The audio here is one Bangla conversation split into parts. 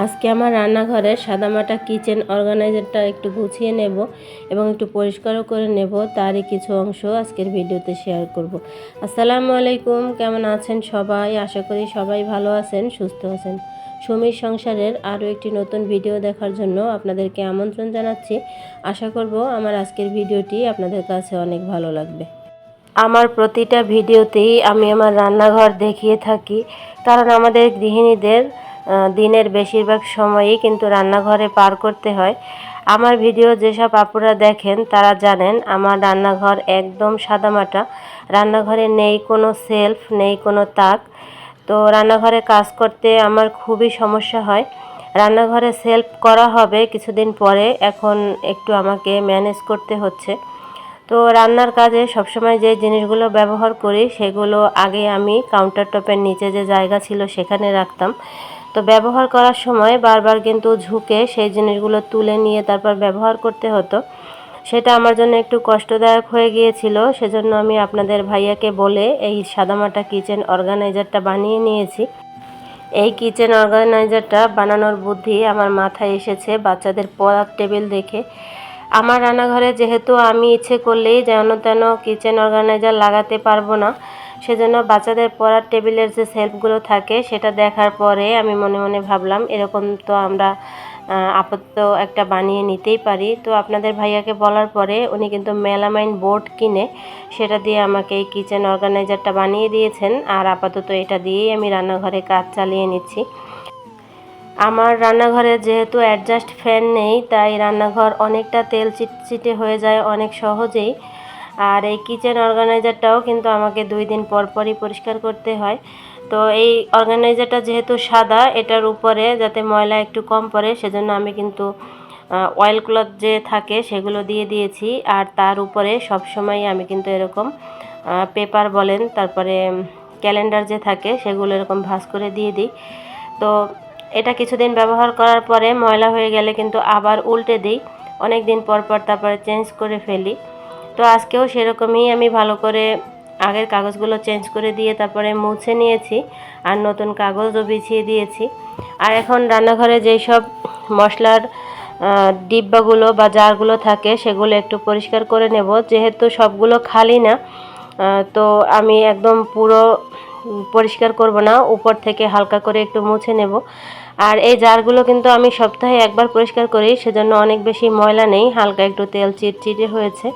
আজকে আমার রান্নাঘরের সাদামাটা কিচেন অর্গানাইজারটা একটু গুছিয়ে নেব এবং একটু পরিষ্কারও করে নেব, তারই কিছু অংশ আজকের ভিডিওতে শেয়ার করব। আসসালামু আলাইকুম, কেমন আছেন সবাই? আশা করি সবাই ভালো আছেন, সুস্থ আছেন। সুমির সংসারের আরও একটি নতুন ভিডিও দেখার জন্য আপনাদেরকে আমন্ত্রণ জানাচ্ছি। আশা করব আমার আজকের ভিডিওটি আপনাদের কাছে অনেক ভালো লাগবে। আমার প্রতিটা ভিডিওতেই আমি আমার রান্নাঘর দেখিয়ে থাকি, কারণ আমাদের গৃহিণীদের দিনের বেশিরভাগ সময়ই কিন্তু রান্নাঘরে পার করতে হয়। আমার ভিডিও যেসব আপুরা দেখেন তারা জানেন আমার রান্নাঘর একদম সাদামাটা। রান্নাঘরে নেই কোনো সেলফ, নেই কোনো তাক। তো রান্নাঘরে কাজ করতে আমার খুবই সমস্যা হয়। রান্নাঘরে সেলফ করা হবে কিছুদিন পরে, এখন একটু আমাকে ম্যানেজ করতে হচ্ছে। তো রান্নার কাজে সবসময় যে জিনিসগুলো ব্যবহার করি সেগুলো আগে আমি কাউন্টার টপের নিচে যে জায়গা ছিল সেখানে রাখতাম। তো ব্যবহার করার সময় বারবার কিন্তু ঝুঁকে সেই জিনিসগুলো তুলে নিয়ে তারপর ব্যবহার করতে হতো। সেটা আমার জন্য একটু কষ্টদায়ক হয়ে গিয়েছিল, সেজন্য আমি আপনাদের ভাইয়াকে বলে এই সাদামাটা কিচেন অর্গানাইজারটা বানিয়ে নিয়েছি। এই কিচেন অর্গানাইজারটা বানানোর বুদ্ধি আমার মাথায় এসেছে বাচ্চাদের পড়ার টেবিল দেখে। আমার রান্নাঘরে যেহেতু আমি ইচ্ছে করলেই যেন তেন কিচেন অর্গানাইজার লাগাতে পারবো না, সেজন্য বাচ্চাদের পড়ার টেবিলের যে সেলফগুলো থাকে সেটা দেখার পরে আমি মনে মনে ভাবলাম এরকম তো আমরা আপাতত একটা বানিয়ে নিতেই পারি। তো আপনাদের ভাইয়াকে বলার পরে উনি কিন্তু মেলামাইন বোর্ড কিনে সেটা দিয়ে আমাকে এই কিচেন অর্গানাইজারটা বানিয়ে দিয়েছেন, আর আপাতত এটা দিয়েই আমি রান্নাঘরে কাজ চালিয়ে নিচ্ছি। আমার রান্নাঘরে যেহেতু অ্যাডজাস্ট ফ্যান নেই, তাই রান্নাঘর অনেকটা তেল চিটচিটে হয়ে যায় অনেক সহজেই। আর এই কিচেন অর্গানাইজারটাও কিন্তু আমাকে 2 দিন পর পরই পরিষ্কার করতে হয়। তো এই অর্গানাইজারটা যেহেতু সাদা, এটার উপরে যাতে ময়লা একটু কম পড়ে সেজন্য আমি কিন্তু অয়েল ক্লথ যে থাকে সেগুলো দিয়ে দিয়েছি। আর তার উপরে সবসময় আমি কিন্তু এরকম পেপার বলেন, তারপরে ক্যালেন্ডার যে থাকে সেগুলো এরকম ভাঁজ করে দিয়ে দিই। তো এটা কিছুদিন ব্যবহার করার পরে ময়লা হয়ে গেলে কিন্তু আবার উল্টে দিই, অনেক দিন পর পর তারপরে চেঞ্জ করে ফেলি। তো আজকেও সেরকমই আমি ভালো করে আগের কাগজগুলো চেঞ্জ করে দিয়ে তারপরে মুছে নিয়েছি, আর নতুন কাগজও বিছিয়ে দিয়েছি। আর এখন রান্নাঘরে যেই সব মশলার ডিব্বাগুলো বা জারগুলো থাকে সেগুলো একটু পরিষ্কার করে নেব, যেহেতু সবগুলো খালি না। তো আমি একদম পুরো পরিষ্কার করব না, উপর থেকে হালকা করে একটু মুছে নেব। আর এই জারগুলো কিন্তু আমি সপ্তাহে একবার পরিষ্কার করি, সেজন্য অনেক বেশি ময়লা নেই, হালকা একটু তেল চিটচিটে হয়েছে।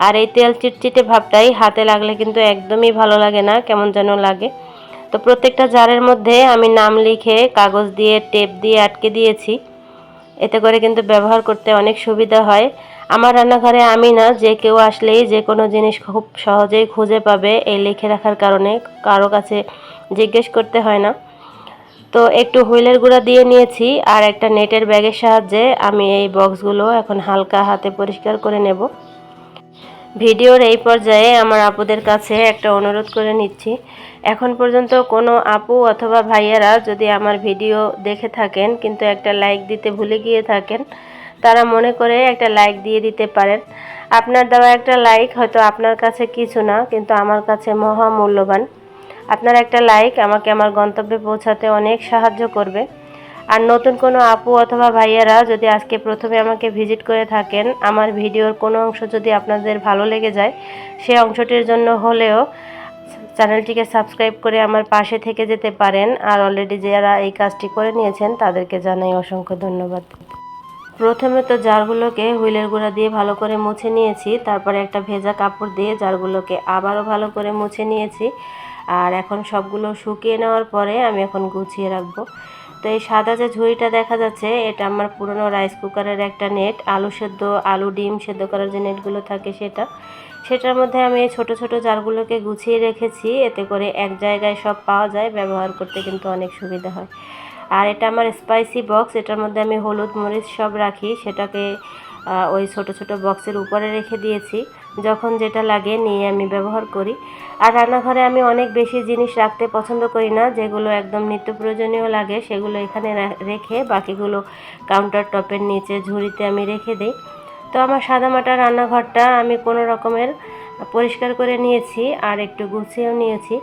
আর এই তেল চিটচিটে ভাবটাই হাতে লাগলে কিন্তু একদমই ভালো লাগে না, কেমন যেন লাগে। তো প্রত্যেকটা জারের মধ্যে আমি নাম লিখে কাগজ দিয়ে টেপ দিয়ে আটকে দিয়েছি, এতে করে কিন্তু ব্যবহার করতে অনেক সুবিধা হয়। আমার রান্নাঘরে আমি না, যে কেউ আসলেই যে কোনো জিনিস খুব সহজেই খুঁজে পাবে এই লিখে রাখার কারণে, কারো কাছে জিজ্ঞেস করতে হয় না। তো একটু হুইলের গুঁড়া দিয়ে নিয়েছি, আর একটা নেটের ব্যাগের সাহায্যে আমি এই বক্সগুলো এখন হালকা হাতে পরিষ্কার করে নেব। ভিডিওর এই পর্যায়ে আমার আপুদের কাছে একটা অনুরোধ করে নিচ্ছি, এখন পর্যন্ত কোনো আপু অথবা ভাইয়ারা যদি আমার ভিডিও দেখে থাকেন কিন্তু একটা লাইক দিতে ভুলে গিয়ে থাকেন, তারা মনে করে একটা লাইক দিয়ে দিতে পারেন। আপনার দেওয়া একটা লাইক হয়তো আপনার কাছে কিছু না, কিন্তু আমার কাছে মহামূল্যবান। আপনার একটা লাইক আমাকে আমার গন্তব্যে পৌঁছাতে অনেক সাহায্য করবে। আর নতুন কোনো আপু অথবা ভাইয়ারা যদি আজকে প্রথমে আমাকে ভিজিট করে থাকেন, আমার ভিডিওর কোনো অংশ যদি আপনাদের ভালো লেগে যায়, সেই অংশটির জন্য হলেও চ্যানেলটিকে সাবস্ক্রাইব করে আমার পাশে থেকে যেতে পারেন। আর অলরেডি যারা এই কাজটি করে নিয়েছেন তাদেরকে জানাই অসংখ্য ধন্যবাদ। প্রথমে তো জারগুলোকে হুইলের গুঁড়া দিয়ে ভালো করে মুছে নিয়েছি, তারপরে একটা ভেজা কাপড় দিয়ে জারগুলোকে আবারও ভালো করে মুছে নিয়েছি। আর এখন সবগুলো শুকিয়ে নেওয়ার পরে আমি এখন গুছিয়ে রাখবো। তো এই সাদা যে ঝুড়িটা দেখা যাচ্ছে এটা আমার পুরনো রাইস কুকারের একটা নেট, আলু সেদ্ধ, আলু ডিম সেদ্ধ করার যে নেটগুলো থাকে সেটার মধ্যে আমি এই ছোটো ছোটো জারগুলোকে গুছিয়ে রেখেছি, এতে করে এক জায়গায় সব পাওয়া যায়, ব্যবহার করতে কিন্তু অনেক সুবিধা হয়। আর এটা আমার স্পাইসি বক্স, এটার মধ্যে আমি হলুদ মরিচ সব রাখি, সেটাকে ওই ছোট ছোট বক্সের উপরে রেখে দিয়েছি, যখন যেটা লাগে নিয়ে আমি ব্যবহার করি। আর রান্নাঘরে আমি অনেক বেশি জিনিস রাখতে পছন্দ করি না, যেগুলো একদম নিত্য প্রয়োজনীয় লাগে সেগুলো এখানে রেখে বাকিগুলো কাউন্টার টপের নিচে ঝুড়িতে আমি রেখে দিই। তো আমার সাদামাটা রান্নাঘরটা আমি কোনো রকমের পরিষ্কার করে নিয়েছি আর একটু গুছিয়েও নিয়েছি।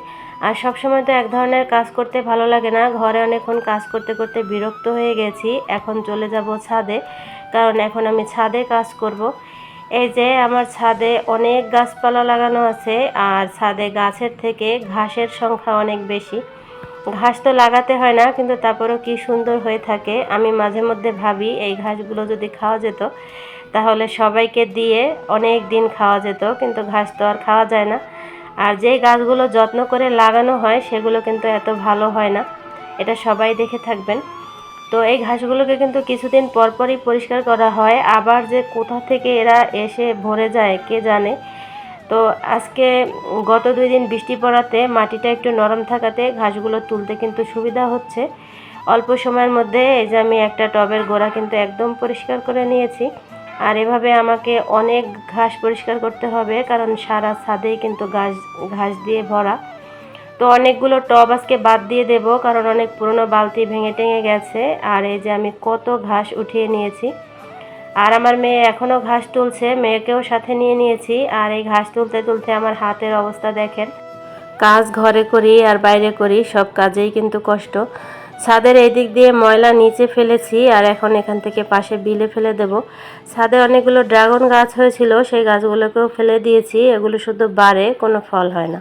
আর সবসময় তো এক ধরনের কাজ করতে ভালো লাগে না, ঘরে অনেকক্ষণ কাজ করতে করতে বিরক্ত হয়ে গেছি। এখন চলে যাব ছাদে, কারণ এখন আমি ছাদে কাজ করব। এই যে আমার ছাদে অনেক গাছপালা লাগানো আছে, আর ছাদে গাছের থেকে ঘাসের সংখ্যা অনেক বেশি। ঘাস তো লাগাতে হয় না, কিন্তু তারপরেও কি সুন্দর হয়ে থাকে। আমি মাঝে মধ্যে ভাবি এই ঘাসগুলো যদি খাওয়া যেত তাহলে সবাইকে দিয়ে অনেক দিন খাওয়া যেত, কিন্তু ঘাস তো আর খাওয়া যায় না। আর যেই গাছগুলো যত্ন করে লাগানো হয় সেগুলো কিন্তু এত ভালো হয় না, এটা সবাই দেখে থাকবেন। তো এই ঘাসগুলোকে কিন্তু কিছুদিন পরপরই পরিষ্কার করা হয়, আবার যে কোথা থেকে এরা এসে ভরে যায় কে জানে। তো আজকে গত 2 দিন বৃষ্টি পড়াতে মাটিটা একটু নরম থাকাতে ঘাসগুলো তুলতে কিন্তু সুবিধা হচ্ছে। অল্প সময়ের মধ্যে এই যে আমি একটা টবের গোড়া কিন্তু একদম পরিষ্কার করে নিয়েছি। আর এভাবে আমাকে অনেক ঘাস পরিষ্কার করতে হবে, কারণ সারা ছাদেই কিন্তু ঘাস দিয়ে ভরা। তো অনেকগুলো টব আজকে বাদ দিয়ে দেব, কারণ অনেক পুরনো বালতি ভেঙে টেঙে গেছে। আর এই যে আমি কত ঘাস উঠিয়ে নিয়েছি। আর আমার মেয়ে এখনও ঘাস তুলছে, মেয়েকেও সাথে নিয়ে নিয়েছি। আর এই ঘাস তুলতে তুলতে আমার হাতের অবস্থা দেখেন। কাজ ঘরে করি আর বাইরে করি, সব কাজেই কিন্তু কষ্ট। ছাদের এই দিক দিয়ে ময়লা নিচে ফেলেছি, আর এখন এখান থেকে পাশে বিলে ফেলে দেব। ছাদে অনেকগুলো ড্রাগন গাছ হয়েছিল, সেই গাছগুলোকেও ফেলে দিয়েছি। এগুলো শুধু বাড়ে, কোনো ফল হয় না।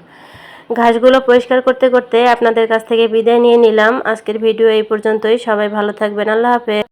ঘাসগুলো পরিষ্কার করতে করতে আপনাদের কাছ থেকে বিদায় নিয়ে নিলাম। আজকের ভিডিও এই পর্যন্তই। সবাই ভালো থাকবেন। আল্লাহ হাফেজ।